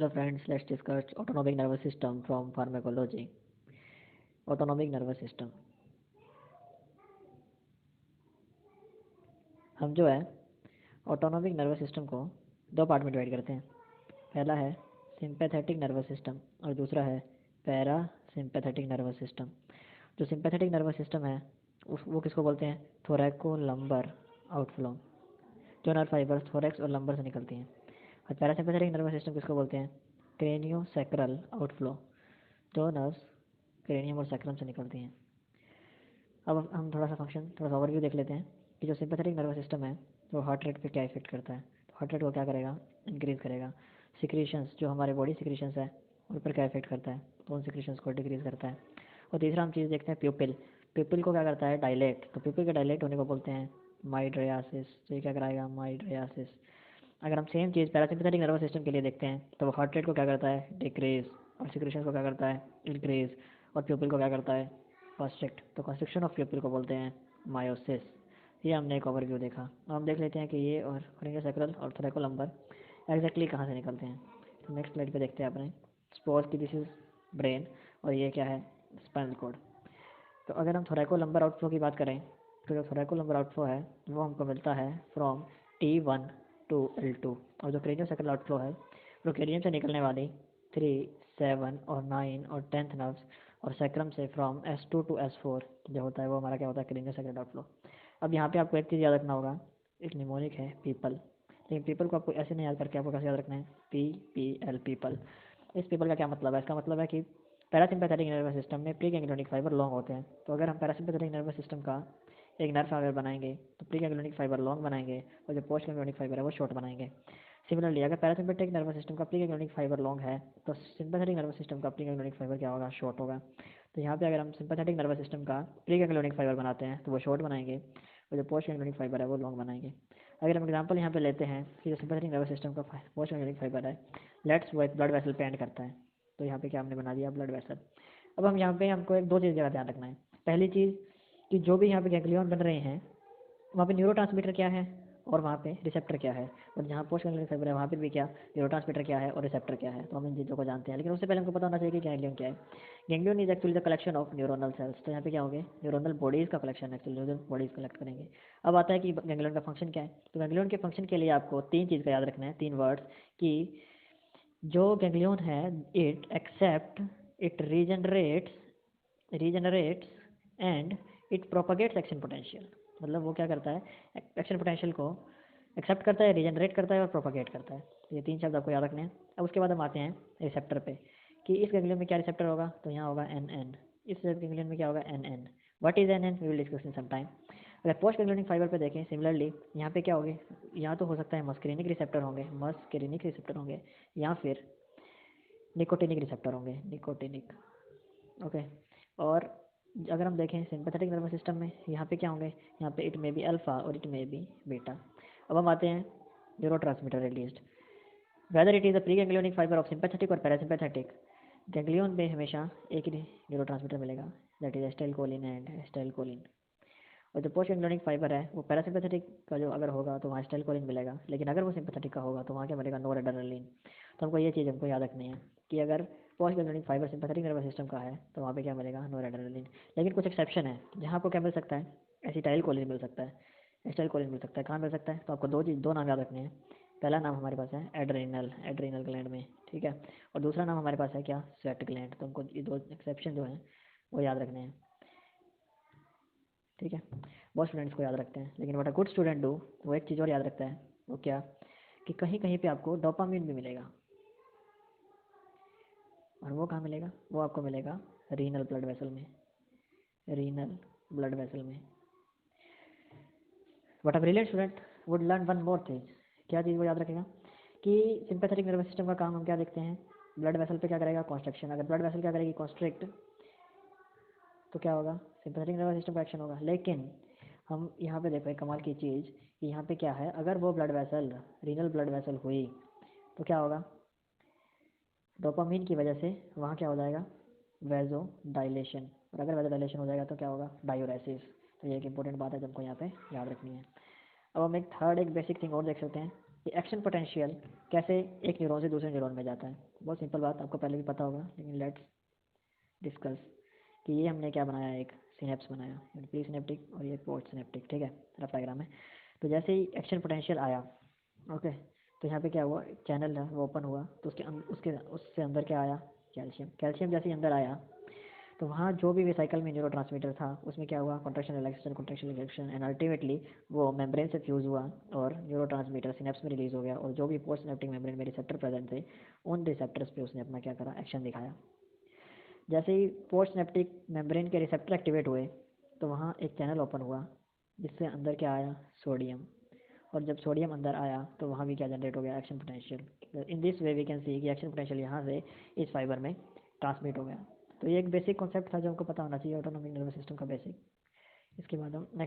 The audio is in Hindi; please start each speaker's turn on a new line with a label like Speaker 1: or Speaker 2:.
Speaker 1: Hello friends, let's discuss autonomic nervous system from pharmacology. Autonomic nervous system हम जो है ऑटोनॉमिक नर्वस सिस्टम को दो पार्ट में डिवाइड करते हैं। पहला है सिंपैथेटिक नर्वस सिस्टम और दूसरा है पैरा सिंपैथेटिक नर्वस सिस्टम। जो सिंपैथेटिक नर्वस सिस्टम है वो किसको बोलते हैं? थोरैको लंबर आउटफ्लो, जो नर्व फाइबर थोरैक्स और लंबर से निकलती हैं। और पैरासिम्पैथेटिक नर्वस सिस्टम किसको बोलते हैं? क्रेनियो सैक्रल आउटफ्लो, जो नर्व्स क्रेनियम और सैक्रम से निकलती हैं। अब हम थोड़ा सा ओवरव्यू देख लेते हैं कि जो सिंपैथेटिक नर्वस सिस्टम है वो हार्ट रेट पे क्या इफेक्ट करता है। तो हार्ट रेट को क्या करेगा? इंक्रीज़ करेगा। सिक्रीशंस, जो हमारे बॉडी सिक्रीशंस है उन पर क्या इफेक्ट करता है? तो उन सिक्रीशंस को डिक्रीज़ करता है। और तीसरा हम चीज़ देखते हैं प्यूपिल। प्यूपिल को क्या करता है? डायलेट। तो प्यूपिल के डायलेट होने को बोलते हैं माइड्रियासिस। तो ये क्या कराएगा? माइड्रियासिस। अगर हम सेम चीज़ पैरासिम्पैथेटिक नर्वस सिस्टम के लिए देखते हैं तो वो हार्ट रेट को क्या करता है? डिक्रीज। और सिक्रीशंस को क्या करता है? इंक्रीज। और प्यूपिल को क्या करता है? कॉन्स्ट्रिक्ट। तो कॉन्स्ट्रिक्शन ऑफ प्यूपिल को बोलते हैं मायोसिस। ये हमने एक ओवरव्यू देखा। अब हम देख लेते हैं कि ये और क्रेनियोसैक्रल और थोरैकोलम्बर एग्जैक्टली कहाँ से निकलते हैं। तो नेक्स्ट स्लाइड पे देखते हैं अपने स्पोर्स की। दिस इज ब्रेन और ये क्या है? Spinal cord. तो अगर हम थोरैकोलम्बर आउटफ्लो की बात करें तो जो थोरैकोलम्बर आउटफ्लो है वो हमको मिलता है फ्रॉम T1 टू L2। और जो क्रेनियोसैक्रल आउटफ्लो है वो क्रेनियम से निकलने वाली 3, 7 और 9 और 10th नर्व्स और सैक्रम से फ्रॉम S2 टू S4 जो होता है वो हमारा क्या होता है? क्रेनियोसैक्रल आउटफ्लो। अब यहाँ पे आपको एक चीज़ याद रखना होगा, एक निमोनिक है पीपल, लेकिन पीपल को आपको ऐसे नहीं याद करके आपको कैसे याद रखना है? PPL people. इस पीपल का क्या मतलब है? इसका मतलब है कि पैरासिम्पैथेटिक नर्वस सिस्टम में प्री गैंग्लियोनिक फाइबर लॉन्ग होते हैं। तो अगर हम पैरासिम्पैथेटिक नर्वस सिस्टम का एक नर्व फाइबर बनाएंगे तो प्री गैंग्लियोनिक फाइबर लॉन्ग बनाएंगे और जो पोस्ट गैंग्लियोनिक फाइबर है वो शॉर्ट बनाएंगे। सिमिलरली अगर पैरासिम्पैथेटिक नर्वस सिस्टम का प्री गैंग्लियोनिक फाइबर लॉन्ग है तो सिंपैथेटिक नर्वस सिस्टम का प्री गैंग्लियोनिक फाइबर क्या होगा? शॉर्ट होगा। तो यहाँ पे अगर हम सिंपैथेटिक नर्वस सिस्टम का प्री गैंग्लियोनिक फाइबर बनाते हैं तो वो शॉर्ट बनाएंगे और जो पोस्ट गैंग्लियोनिक फाइबर है वो लॉन्ग बनाएंगे। अगर हम एग्जांपल यहाँ पे लेते हैं कि जो सिंपैथेटिक नर्वस सिस्टम का पोस्ट गैंग्लियोनिक फाइबर है लेट्स वो एक ब्लड वेसल पे एंड करता है। तो यहाँ पे क्या हमने बना दिया? Blood vessel. अब हम यहाँ पे हमको एक दो चीज़ का ध्यान रखना है। पहली चीज़ कि जो भी यहाँ पे गैंग्लियन बन रहे हैं वहाँ पे न्यूरोट्रांसमीटर क्या है और वहाँ पे रिसेप्टर क्या है, और जहाँ पोस्ट गैंग्लियन फाइबर है वहाँ पे भी क्या न्यूरोट्रांसमीटर क्या है और रिसेप्टर क्या है। तो हम इन चीज़ों को जानते हैं, लेकिन उससे पहले हमको पता होना चाहिए कि गैंग्लियन क्या है। Ganglion is actually the collection of neuronal cells. तो यहाँ पे क्या होंगे? न्यूरोनल बॉडीज़ का collection, actually neuronal bodies collect करेंगे। अब आता है कि गैंग्लियन का फंक्शन क्या है। तो गैंग्लियन के फंक्शन के लिए आपको तीन चीज़ का याद रखना है, तीन वर्ड्स कि जो गैंग्लियन है it accept, it regenerates and it propagates action potential. मतलब वो क्या करता है? एक्शन पोटेंशियल को एक्सेप्ट करता है, रीजनरेट करता है और प्रोपगेट करता है। तो ये तीन शब्द आपको याद रखने हैं। अब उसके बाद हम आते हैं रिसेप्टर पे कि इस गैंग्लियन में क्या रिसेप्टर होगा। तो यहाँ होगा NN। इस गैंग्लियन में क्या होगा? NN। What is NN? We will discuss in some time. अगर पोस्ट गैंग्लियनिक फाइबर पे देखें सिमिलरली यहाँ पे क्या होगी? यहाँ तो हो सकता है मस्करीनिक रिसेप्टर होंगे या फिर निकोटिनिक रिसेप्टर होंगे, निकोटिनिक। ओके। और अगर हम देखें सिंपैथेटिक नर्वस सिस्टम में यहाँ पे क्या होंगे? यहाँ पे इट मे बी अल्फा और इट मे बी बीटा। अब हम आते हैं neurotransmitter released, whether it is the pre ganglionic fibre of sympathetic और पैरासिम्पैथेटिक। गैंग्लियन में हमेशा एक ही न्यूरोट्रांसमीटर मिलेगा, that is acetylcholine and acetylcholine. और जो पोस्ट गैंग्लियोनिक फाइबर है वो पैरासिम्पैथेटिक का जो अगर होगा तो वहाँ एस्टाइलकोलिन मिलेगा, लेकिन अगर वो सिंपैथेटिक का होगा तो वहाँ क्या मिलेगा? नोरेड्रेनालिन। तो हमको ये चीज़ हमको याद रखनी है कि अगर post ganglionic fibre sympathetic nervous system का है तो वहाँ पे क्या मिलेगा? नोरेड्रेनालिन। लेकिन कुछ एक्सेप्शन है जहाँ आपको क्या मिल सकता है? एसिटाइलकोलिन मिल सकता है, एस्टाइलकोलिन मिल सकता है। कहाँ मिल सकता है? तो आपको दो नाम याद रखने हैं। पहला नाम हमारे पास है एड्रेनल, एड्रेनल ग्लैंड में, ठीक है। और दूसरा नाम हमारे पास है क्या? Sweat gland. तो हमको ये दो एक्सेप्शन जो हैं वो याद रखने हैं, ठीक है। बहुत स्टूडेंट्स को याद रखते हैं, लेकिन what a good student do, वो एक चीज़ और याद रखता है। वो क्या? कि कहीं कहीं पे आपको डोपामिन भी मिलेगा। और वो कहाँ मिलेगा? वो आपको मिलेगा रीनल ब्लड वेसल में, रीनल ब्लड वेसल में। But a brilliant student would learn one more thing. क्या चीज़ वो याद रखेगा? कि सिंपैथेटिक नर्वस सिस्टम का काम हम क्या देखते हैं? ब्लड वेसल पे क्या करेगा? कॉन्स्ट्रक्शन। अगर ब्लड वेसल क्या करेगी? कॉन्स्ट्रिक्ट, तो क्या होगा? सिंपैथेटिक नर्वस सिस्टम का एक्शन होगा। लेकिन हम यहाँ पे देखो एक कमाल की चीज़ कि यहाँ पे क्या है? अगर वो blood vessel renal blood vessel हुई तो क्या होगा? डोपामीन की वजह से वहाँ क्या हो जाएगा? वेजो डायलेशन। और अगर वेजो डायलेशन हो जाएगा तो क्या होगा? डायूरेसिस। तो ये एक इंपॉर्टेंट बात है जो हमको यहाँ पे याद रखनी है। अब हम एक थर्ड एक बेसिक थिंग और देख सकते हैं कि एक्शन पोटेंशियल कैसे एक न्यूरॉन से दूसरे न्यूरॉन में जाता है। बहुत सिंपल बात, आपको पहले भी पता होगा, लेकिन लेट्स डिस्कस कि ये हमने क्या बनाया, एक सिनेप्स बनाया, प्री सिनेप्टिक और ये पोस्ट सिनेप्टिक, ठीक है, रफ डायग्राम है। तो जैसे ही एक्शन पोटेंशियल आया, ओके, तो यहाँ पे क्या हुआ, चैनल है वो ओपन हुआ, तो उसके उससे अंदर क्या आया, कैल्शियम। कैल्शियम जैसे ही अंदर आया तो वहाँ जो भी वेसाइकल में न्यूरोट्रांसमीटर था उसमें क्या हुआ, कॉन्ट्रैक्शन रिलैक्सेशन एंड अल्टीमेटली वो मेम्ब्रेन से फ्यूज़ हुआ और न्यूरोट्रांसमीटर सिनेप्स में रिलीज हो गया, और जो भी पोस्ट सिनेप्टिक मेम्ब्रेन में रिसेप्टर प्रेजेंट थे उन रिसेप्टर्स पे उसने अपना क्या करा, एक्शन दिखाया। जैसे ही पोस्ट सिनेप्टिक मेम्ब्रेन के रिसेप्टर एक्टिवेट हुए तो वहाँ एक चैनल ओपन हुआ जिससे अंदर क्या आया, सोडियम, और जब सोडियम अंदर आया तो वहाँ भी क्या जनरेट हो गया, action potential. In this way we can see कि एक्शन पोटेंशियल यहाँ से इस फाइबर में ट्रांसमिट हो गया। तो ये एक बेसिक कॉन्सेप्ट था जो हमको पता होना चाहिए ऑटोनॉमिक नर्वस सिस्टम का बेसिक। इसके बाद हम